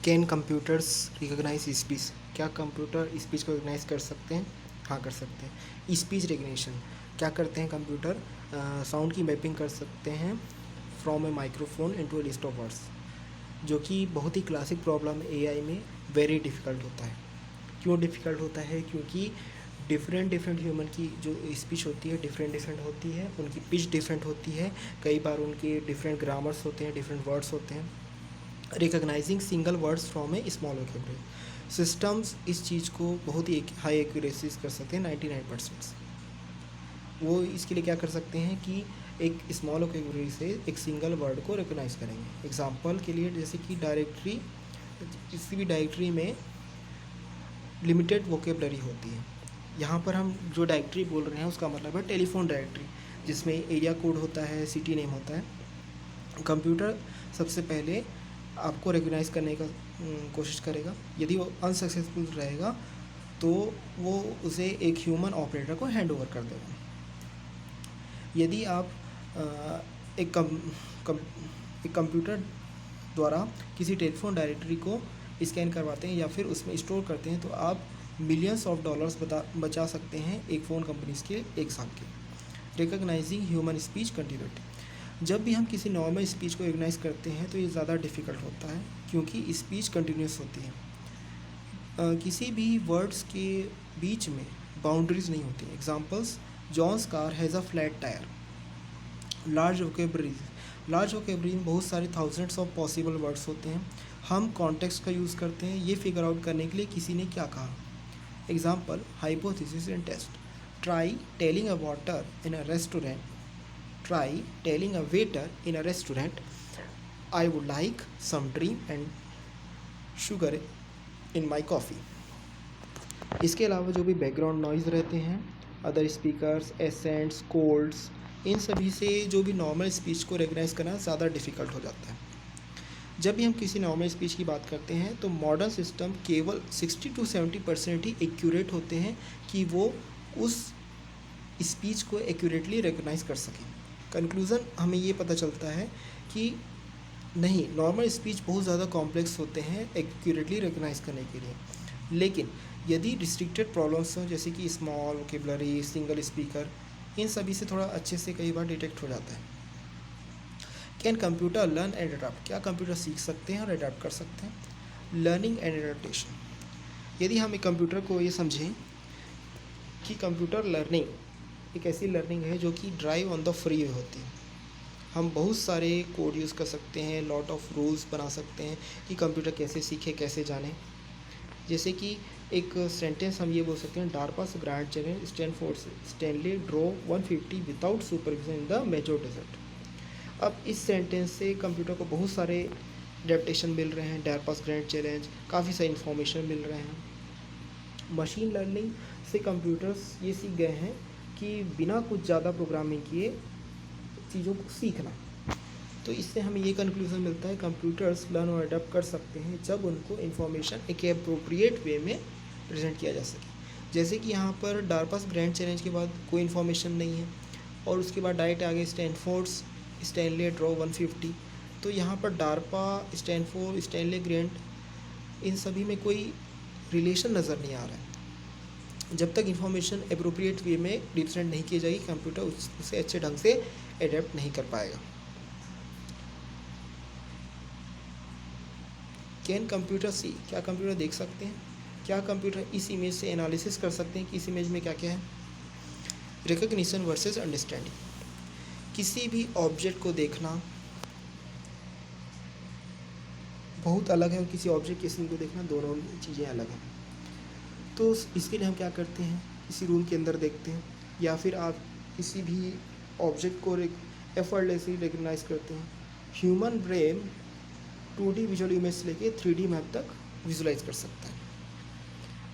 Can computers recognise speech? क्या computer speech को recognise कर सकते हैं? हाँ, कर सकते हैं। स्पीच रिकग्निशन क्या करते हैं कंप्यूटर? साउंड की मैपिंग कर सकते हैं from A microphone into A list of words, जो कि बहुत ही क्लासिक प्रॉब्लम एआई में वेरी डिफ़िकल्ट होता है। क्यों डिफ़िकल्ट होता है? क्योंकि डिफरेंट ह्यूमन की जो स्पीच होती है डिफरेंट होती है, उनकी पिच डिफरेंट होती है, कई बार उनके डिफरेंट ग्रामर्स होते हैं, डिफरेंट वर्ड्स होते हैं। Recognising single words from A small vocabulary systems इस चीज़ को बहुत ही हाई एक्यूरेसीज कर सकते हैं, 99%। वो इसके लिए क्या कर सकते हैं कि एक स्मॉल वोकैबुलरी से एक सिंगल वर्ड को रिकॉग्नाइज करेंगे। एग्जांपल के लिए जैसे कि डायरेक्टरी, किसी भी डायरेक्टरी में लिमिटेड वोकैबुलरी होती है। यहाँ पर हम जो डायरेक्टरी बोल रहे हैं उसका मतलब है टेलीफोन डायरेक्टरी, जिसमें एरिया कोड होता है, सिटी नेम होता है। कंप्यूटर सबसे पहले आपको रिकग्नाइज करने का कोशिश करेगा। यदि वो अनसक्सेसफुल रहेगा तो वो उसे एक ह्यूमन ऑपरेटर को हैंड ओवर कर देगा। यदि आप एक कंप्यूटर द्वारा किसी टेलीफोन डायरेक्टरी को स्कैन करवाते हैं या फिर उसमें स्टोर करते हैं तो आप मिलियंस ऑफ डॉलर्स बचा सकते हैं एक फ़ोन कंपनीज के एक साल के। रिकॉग्नाइजिंग ह्यूमन स्पीच कंटिन्यूटी, जब भी हम किसी नॉर्मल स्पीच को रिकॉग्नाइज करते हैं तो ये ज़्यादा डिफ़िकल्ट होता है क्योंकि स्पीच कंटिन्यूस होती है। किसी भी वर्ड्स के बीच में बाउंड्रीज नहीं होती। Examples, John's car has a flat tyre. Large vocabulary में बहुत सारे थाउजेंड्स ऑफ पॉसिबल वर्ड्स होते हैं। हम कॉन्टेक्स्ट का यूज़ करते हैं ये फिगर आउट करने के लिए किसी ने क्या कहा। Example, hypothesis and test. Try telling a water in a restaurant, try telling a waiter in a restaurant I would like some dream and sugar in my coffee. इसके अलावा जो भी बैकग्राउंड नॉइज़ रहते हैं, अदर स्पीकर्स, एसेंट्स, कोल्ड्स, इन सभी से जो भी नॉर्मल स्पीच को रिकग्नाइज़ करना ज़्यादा डिफ़िकल्ट हो जाता है। जब भी हम किसी नॉर्मल स्पीच की बात करते हैं तो मॉडर्न सिस्टम केवल 60 to 70% ही एक्यूरेट होते हैं कि वो उस स्पीच को एक्यूरेटली रिकग्नाइज़ कर सकें। कंक्लूज़न हमें ये पता चलता है कि नहीं, नॉर्मल स्पीच बहुत ज़्यादा कॉम्प्लेक्स होते हैं एक्यूरेटली रिकग्नाइज़ करने के लिए। लेकिन यदि रिस्ट्रिक्टेड प्रॉब्लम्स हों जैसे कि स्मॉल वोकैबुलरी, सिंगल स्पीकर, इन सभी से थोड़ा अच्छे से कई बार डिटेक्ट हो जाता है। Can computer learn and adapt? क्या कंप्यूटर सीख सकते हैं और अडाप्ट कर सकते हैं? लर्निंग एंड एडेप्टेशन, यदि हम एक कंप्यूटर को ये समझें कि कंप्यूटर लर्निंग एक ऐसी लर्निंग है जो कि ड्राइव ऑन द फ्री होती है। हम बहुत सारे कोड यूज़ कर सकते हैं, लॉट ऑफ रूल्स बना सकते हैं कि कंप्यूटर कैसे सीखे, कैसे जाने। जैसे कि एक सेंटेंस हम ये बोल सकते हैं, DARPA's grand challenge Stanford Stanley drove 150 without supervision in the major desert. अब इस सेंटेंस से कंप्यूटर को बहुत सारे एडेप्टेशन मिल रहे हैं, डार्पास ग्रैंड चैलेंज, काफ़ी सारी इन्फॉर्मेशन मिल रहे हैं। मशीन लर्निंग से कंप्यूटर्स ये सीख गए हैं कि बिना कुछ ज़्यादा प्रोग्रामिंग किए चीज़ों को सीखना। तो इससे हमें ये कंक्लूज़न मिलता है कंप्यूटर्स लर्न और अडॉप्ट कर सकते हैं जब उनको इन्फॉर्मेशन एक अप्रोप्रिएट वे में प्रेजेंट किया जा सके। जैसे कि यहाँ पर डार्पास ग्रैंड चैलेंज के बाद कोई इन्फॉर्मेशन नहीं है और उसके बाद डायरेक्ट आगे स्टैनफोर्ड्स स्टैनले ड्रॉ 150, तो यहाँ पर डार्पा, स्टैनफोर्ड, स्टैनले ग्रैंड, इन सभी में कोई रिलेशन नज़र नहीं आ रहा है। जब तक इन्फॉर्मेशन अप्रोप्रिएट वे में रिप्रेजेंट नहीं की जाएगी कंप्यूटर उसे अच्छे ढंग से एडेप्ट नहीं कर पाएगा। कैन कंप्यूटर सी? क्या कंप्यूटर देख सकते हैं? क्या कंप्यूटर इस इमेज से एनालिसिस कर सकते हैं कि इस इमेज में क्या क्या है? रिकग्निशन वर्सेस अंडरस्टैंडिंग, किसी भी ऑब्जेक्ट को देखना बहुत अलग है और किसी ऑब्जेक्ट के सीन को देखना, दोनों चीज़ें अलग हैं। तो इसके लिए हम क्या करते हैं, किसी रूम के अंदर देखते हैं या फिर आप किसी भी ऑब्जेक्ट को एफर्टलेसली रिकग्नाइज करते हैं। Human brain 2D visual image से लेके 3D मैप तक विजुलाइज कर सकता है।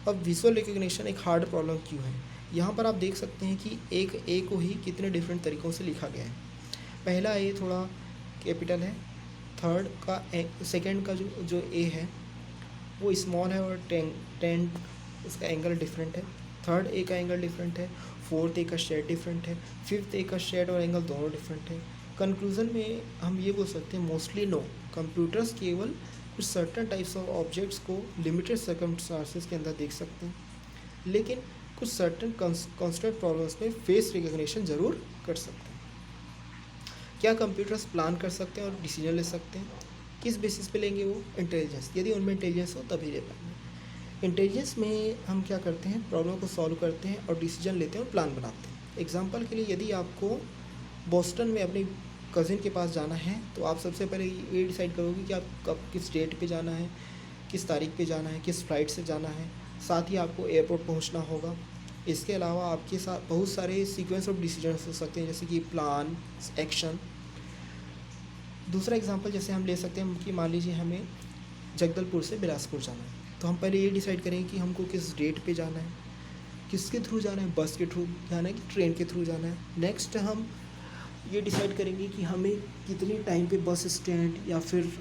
अब विजुअल रिकग्निशन एक हार्ड प्रॉब्लम क्यों है? यहाँ पर आप देख सकते हैं कि एक ए को ही कितने डिफरेंट तरीक़ों से लिखा गया है। पहला ए थोड़ा कैपिटल है, थर्ड का सेकंड का जो ए है वो स्मॉल है और 10 उसका एंगल डिफरेंट है, थर्ड ए का एंगल डिफरेंट है, फोर्थ ए का शेड डिफरेंट है, फिफ्थ ए का शेड और एंगल दोनों डिफरेंट है। कंक्लूज़न में हम ये बोल सकते हैं मोस्टली नो, कंप्यूटर्स केवल कुछ सर्टन टाइप्स ऑफ ऑब्जेक्ट्स को लिमिटेड सर्कमस्टांसेस के अंदर देख सकते हैं, लेकिन कुछ सर्टन कॉन्स्टेंट प्रॉब्लम्स में फेस रिकग्निशन ज़रूर कर सकते हैं। क्या कंप्यूटर्स प्लान कर सकते हैं और डिसीजन ले सकते हैं? किस बेसिस पे लेंगे वो? इंटेलिजेंस। यदि उनमें इंटेलिजेंस हो तभी ले पाएंगे। इंटेलिजेंस में हम क्या करते हैं, प्रॉब्लम को सॉल्व करते हैं और डिसीजन लेते हैं और प्लान बनाते हैं। एग्जांपल के लिए, यदि आपको बोस्टन में अपनी कज़िन के पास जाना है तो आप सबसे पहले ये डिसाइड करोगे कि आप कब किस डेट पे जाना है, किस तारीख पे जाना है, किस फ्लाइट से जाना है। साथ ही आपको एयरपोर्ट पहुंचना होगा। इसके अलावा आपके साथ बहुत सारे सीक्वेंस ऑफ डिसीजंस हो सकते हैं, जैसे कि प्लान, एक्शन। दूसरा एग्जांपल जैसे हम ले सकते हैं कि मान लीजिए हमें जगदलपुर से बिलासपुर जाना है, तो हम पहले ये डिसाइड करेंगे कि हमको किस डेट पे जाना है, किसके थ्रू जाना है, बस के थ्रू जाना है कि ट्रेन के थ्रू जाना है। नेक्स्ट हम ये डिसाइड करेंगे कि हमें कितने टाइम पे बस स्टैंड या फिर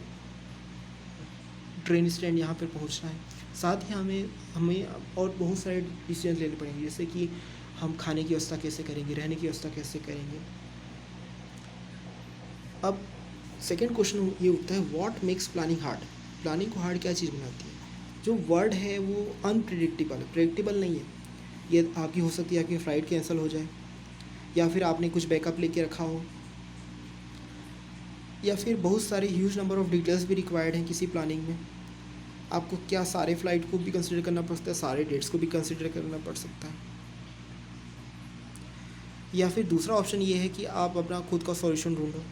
ट्रेन स्टैंड यहाँ पर पहुँचना है। साथ ही हमें और बहुत सारे डिसीजन लेने पड़ेंगे, जैसे कि हम खाने की व्यवस्था कैसे करेंगे, रहने की व्यवस्था कैसे करेंगे। अब सेकेंड क्वेश्चन ये उठता है, what makes planning hard? Planning को हार्ड क्या चीज़ बनाती है? जो वर्ड है वो अनप्रिडिक्टेबल है, प्रेडिक्टेबल नहीं है। ये आपकी हो सकती है आपकी फ़्लाइट कैंसिल हो जाए, या फिर आपने कुछ बैकअप लेके रखा हो, या फिर बहुत सारे ह्यूज नंबर ऑफ डिटेल्स भी रिक्वायर्ड हैं किसी प्लानिंग में। आपको क्या सारे फ्लाइट को भी कंसिडर करना पड़ सकता है, सारे डेट्स को भी कंसिडर करना पड़ सकता है। या फिर दूसरा ऑप्शन ये है कि आप अपना खुद का सॉल्यूशन ढूंढो।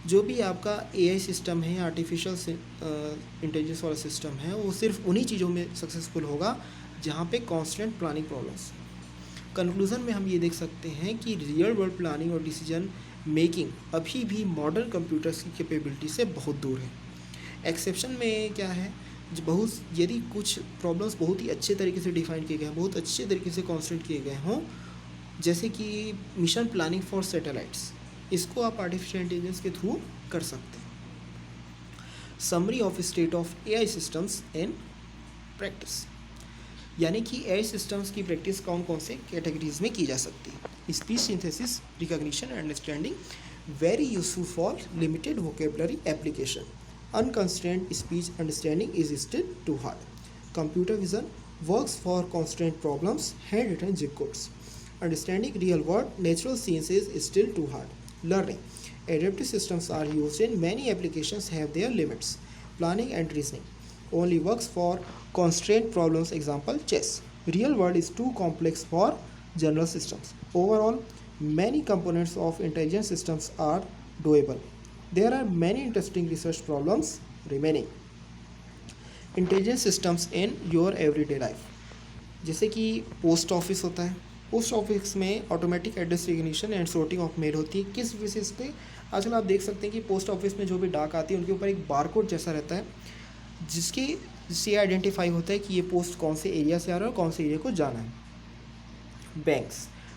जो भी आपका एआई सिस्टम है, आर्टिफिशियल इंटेलिजेंस वाला सिस्टम है, वो सिर्फ उन्हीं चीज़ों में सक्सेसफुल होगा जहाँ पे कांस्टेंट प्लानिंग प्रॉब्लम्स। कंक्लूज़न में हम ये देख सकते हैं कि रियल वर्ल्ड प्लानिंग और डिसीजन मेकिंग अभी भी मॉडर्न कंप्यूटर्स की कैपेबिलिटी से बहुत दूर है। एक्सेप्शन में क्या है, यदि कुछ प्रॉब्लम्स बहुत ही अच्छे तरीके से डिफाइन किए गए हैं, बहुत अच्छे तरीके से कॉन्स्टेंट किए गए हों, जैसे कि मिशन प्लानिंग फॉर सैटेलाइट्स, इसको आप आर्टिफिशियल इंटेलिजेंस के थ्रू कर सकते हैं। Summary of state of AI systems in practice, यानी कि एआई सिस्टम्स की प्रैक्टिस कौन कौन से कैटेगरीज में की जा सकती है। Speech synthesis, recognition and understanding, very useful for limited vocabulary application. Unconstrained speech understanding is still too hard. Computer vision works for constant problems, hand written zip codes. Understanding real world natural scenes is still too hard. Learning. Adaptive systems are used in many applications have their limits. Planning and reasoning only works for constraint problems, example chess. Real world is too complex for general systems. Overall, many components of intelligent systems are doable. There are many interesting research problems remaining. Intelligent systems in your everyday life. जैसे कि post office होता है, post office में automatic address recognition and sorting of male होती है। किस basis पे? आजकल आप देख सकते हैं कि पोस्ट ऑफिस में जो भी डाक आती है उनके ऊपर एक बारकोड जैसा रहता है, जिससे आइडेंटिफाई होता है कि ये पोस्ट कौन से एरिया से आ रहा है और कौन से एरिया को जाना है।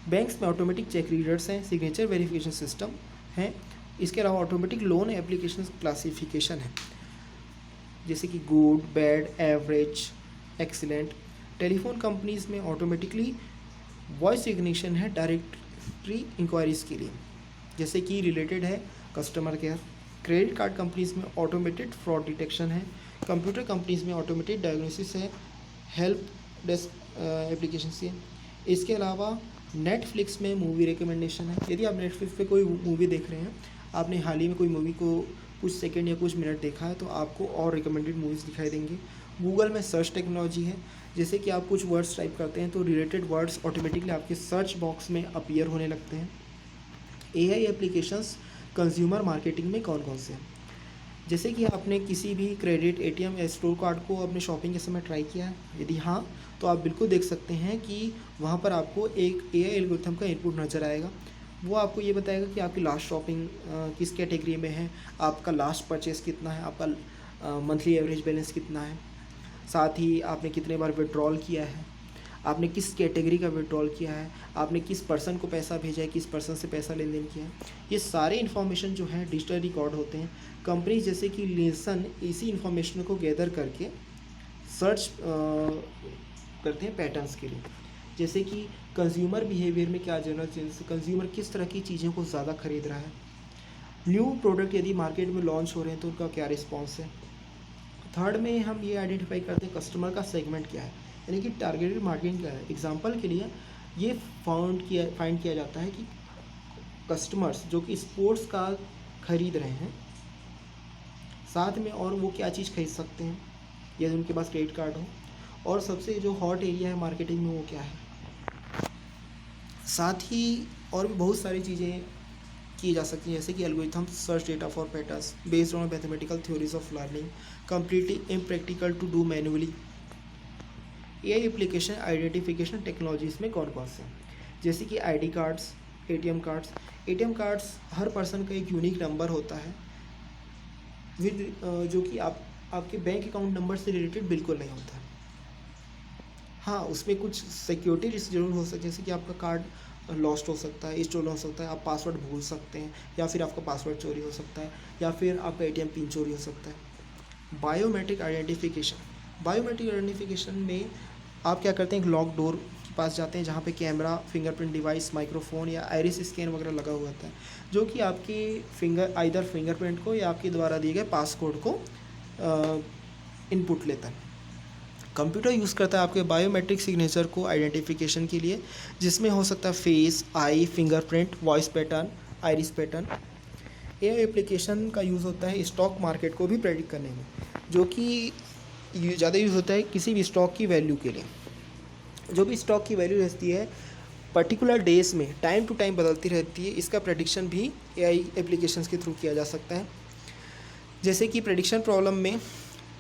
बैंक्स में ऑटोमेटिक चेक रीडर्स हैं, सिग्नेचर वेरिफिकेशन सिस्टम हैं। इसके अलावा ऑटोमेटिक लोन एप्लीकेशन क्लासिफिकेशन है, जैसे कि good, bad, average, excellent. Telephone companies में ऑटोमेटिकली वॉइस रिकग्निशन है डायरेक्टरी इंक्वायरीज़ के लिए, जैसे कि रिलेटेड है customer care. Credit card companies में ऑटोमेटेड फ्रॉड डिटेक्शन है। कंप्यूटर कंपनीज़ में ऑटोमेटेड डायग्नोसिस है, हेल्प डेस्क एप्लीकेशन से। इसके अलावा नेटफ्लिक्स में मूवी रिकमेंडेशन है। यदि आप नेटफ्लिक्स पे कोई मूवी देख रहे हैं, आपने हाल ही में कोई मूवी को कुछ सेकंड या कुछ मिनट देखा है, तो आपको और रिकमेंडेड मूवीज़ दिखाई देंगी। गूगल में सर्च टेक्नोलॉजी है, जैसे कि आप कुछ वर्ड्स टाइप करते हैं तो रिलेटेड वर्ड्स ऑटोमेटिकली आपके सर्च बॉक्स में अपीयर होने लगते हैं। एआई एप्लीकेशंस कंज्यूमर मार्केटिंग में कौन कौन से हैं? जैसे कि आपने किसी भी क्रेडिट, एटीएम या स्टोर कार्ड को अपने शॉपिंग के समय ट्राई किया है, यदि हाँ तो आप बिल्कुल देख सकते हैं कि वहाँ पर आपको एक एआई एल्गोरिथम का इनपुट नज़र आएगा। वो आपको ये बताएगा कि आपकी लास्ट शॉपिंग किस कैटेगरी में है, आपका लास्ट परचेस कितना है, आपका मंथली एवरेज बैलेंस कितना है, साथ ही आपने कितने बार विड्रॉल किया है, आपने किस कैटेगरी का विड्रॉल किया है, आपने किस पर्सन को पैसा भेजा है, किस पर्सन से पैसा लेन देन किया है। ये सारे इन्फॉर्मेशन जो है डिजिटल रिकॉर्ड होते हैं। कंपनी जैसे कि निल्सन इसी इन्फॉर्मेशन को गैदर करके सर्च करते हैं पैटर्न्स के लिए, जैसे कि कंज्यूमर बिहेवियर में क्या जनरल चेंजेस, कंज्यूमर किस तरह की चीज़ों को ज़्यादा खरीद रहा है, न्यू प्रोडक्ट यदि मार्केट में लॉन्च हो रहे हैं तो उनका क्या रिस्पॉन्स है, थर्ड में हम ये आइडेंटिफाई करते हैं कस्टमर का सेगमेंट क्या है, यानी कि टारगेटेड मार्केटिंग क्या है। एग्जांपल के लिए ये फाइंड किया जाता है कि कस्टमर्स जो कि स्पोर्ट्स का खरीद रहे हैं, साथ में और वो क्या चीज़ खरीद सकते हैं यदि उनके पास क्रेडिट कार्ड हो, और सबसे जो हॉट एरिया है मार्केटिंग में वो क्या है। साथ ही और भी बहुत सारी चीज़ें की जा सकती हैं, जैसे कि algorithm search data for patterns based on mathematical theories of learning, completely impractical to do manually. AI application identification technologies में कौन कौन से हैं, जैसे कि ID cards, ATM cards. ATM cards हर पर्सन का एक यूनिक नंबर होता है विद जो कि आपके बैंक अकाउंट नंबर से रिलेटेड बिल्कुल नहीं होता। हाँ, उसमें कुछ सिक्योरिटी रिस्क जरूर हो सकते हैं, जैसे कि आपका कार्ड लॉस्ट हो सकता है, स्टोलन हो सकता है, आप पासवर्ड भूल सकते हैं, या फिर आपका पासवर्ड चोरी हो सकता है, या फिर आपका एटीएम पिन चोरी हो सकता है। बायोमेट्रिक आइडेंटिफिकेशन में आप क्या करते हैं, एक लॉक डोर के पास जाते हैं जहाँ पे कैमरा, फिंगरप्रिंट डिवाइस, माइक्रोफोन या आइरिस स्कैन वगैरह लगा हुआ होता है, जो कि आपके आइदर फिंगरप्रिंट को या आपके द्वारा दिए गए पासकोड को इनपुट लेता है। कंप्यूटर यूज़ करता है आपके बायोमेट्रिक सिग्नेचर को आइडेंटिफिकेशन के लिए, जिसमें हो सकता है face, eye, fingerprint, voice pattern, iris pattern. AI application का यूज़ होता है स्टॉक मार्केट को भी प्रेडिक्ट करने में, जो कि ज़्यादा यूज़ होता है किसी भी स्टॉक की वैल्यू के लिए। जो भी स्टॉक की वैल्यू रहती है पर्टिकुलर डेज में टाइम टू टाइम बदलती रहती है, इसका प्रेडिक्शन भी एआई एप्लीकेशंस के थ्रू किया जा सकता है। जैसे कि प्रेडिक्शन प्रॉब्लम में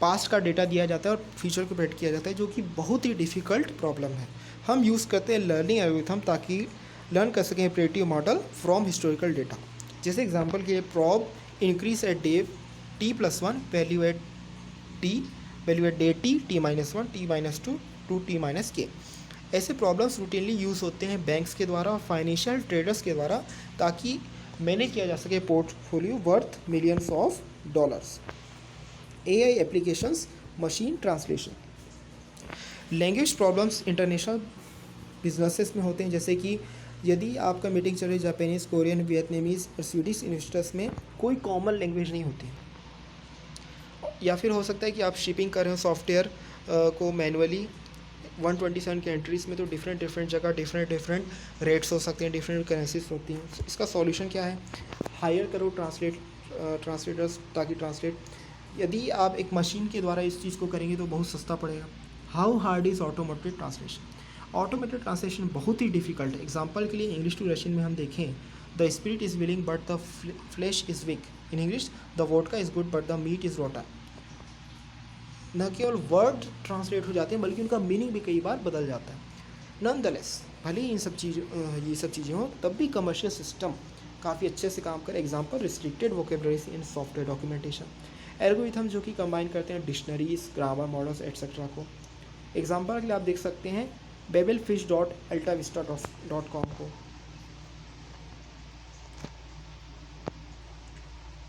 पास्ट का डेटा दिया जाता है और फ्यूचर को प्रेडिक्ट किया जाता है, जो कि बहुत ही डिफ़िकल्ट प्रॉब्लम है। हम यूज़ करते हैं लर्निंग एल्गोरिथम ताकि लर्न कर सकें predictive model from historical data. जैसे एग्जांपल के लिए prob increase at day t+1 value at day t-1 t-2 to t-k। ऐसे प्रॉब्लम्स रूटीनली यूज़ होते हैं बैंक्स के द्वारा और फाइनेंशियल ट्रेडर्स के द्वारा, ताकि मैनेज किया जा सके portfolio worth millions of dollars. AI applications machine translation. Language problems international businesses में होते हैं, जैसे कि यदि आपका मीटिंग चल रही जापानीज़, कोरियन, वियतनामीज़ और स्वीडिश इन्वेस्टर्स में कोई कॉमन लैंग्वेज नहीं होती, या फिर हो सकता है कि आप शिपिंग कर रहे हो सॉफ्टवेयर को मैनुअली 127 कंट्रीज़ में, तो डिफरेंट जगह डिफरेंट रेट्स हो सकते हैं, डिफरेंट करेंसीज होती हैं। इसका सॉल्यूशन क्या है, हायर करो ट्रांसलेटर्स ताकि ट्रांसलेट। यदि आप एक मशीन के द्वारा इस चीज़ को करेंगे तो बहुत सस्ता पड़ेगा। How hard is automated translation. Automated translation बहुत ही डिफिकल्ट है। एग्जांपल के लिए इंग्लिश टू रशियन में हम देखें, the spirit is willing but the flash is week. In English, the vodka is good but the meat is rotten. न केवल word translate हो जाते हैं बल्कि उनका मीनिंग भी कई बार बदल जाता है। नॉनदलेस, भले ही ये सब चीज़ें हों, तब भी कमर्शियल सिस्टम काफ़ी अच्छे से काम करे। एग्जांपल रिस्ट्रिक्टेड वोकेबलरीज इन सॉफ्टवेयर डॉक्यूमेंटेशन। एल्गोरिथम जो कि कंबाइन करते हैं डिक्शनरीज, ग्रामर मॉडल्स एट्सेट्रा को। एग्जांपल के लिए आप देख सकते हैं babelfish.altavista.com को।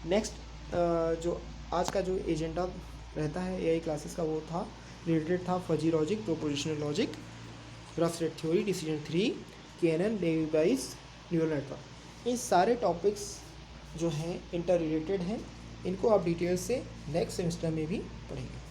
नेक्स्ट जो आज का जो एजेंडा रहता है एआई क्लासेस का, वो था रिलेटेड था fuzzy logic, propositional logic, rough set theory, decision 3, KNN, Davy Bayes, neural network. इन सारे टॉपिक्स जो हैं इंटर रिलेटेड हैं, इनको आप डिटेल से नेक्स्ट सेमेस्टर में भी पढ़ेंगे।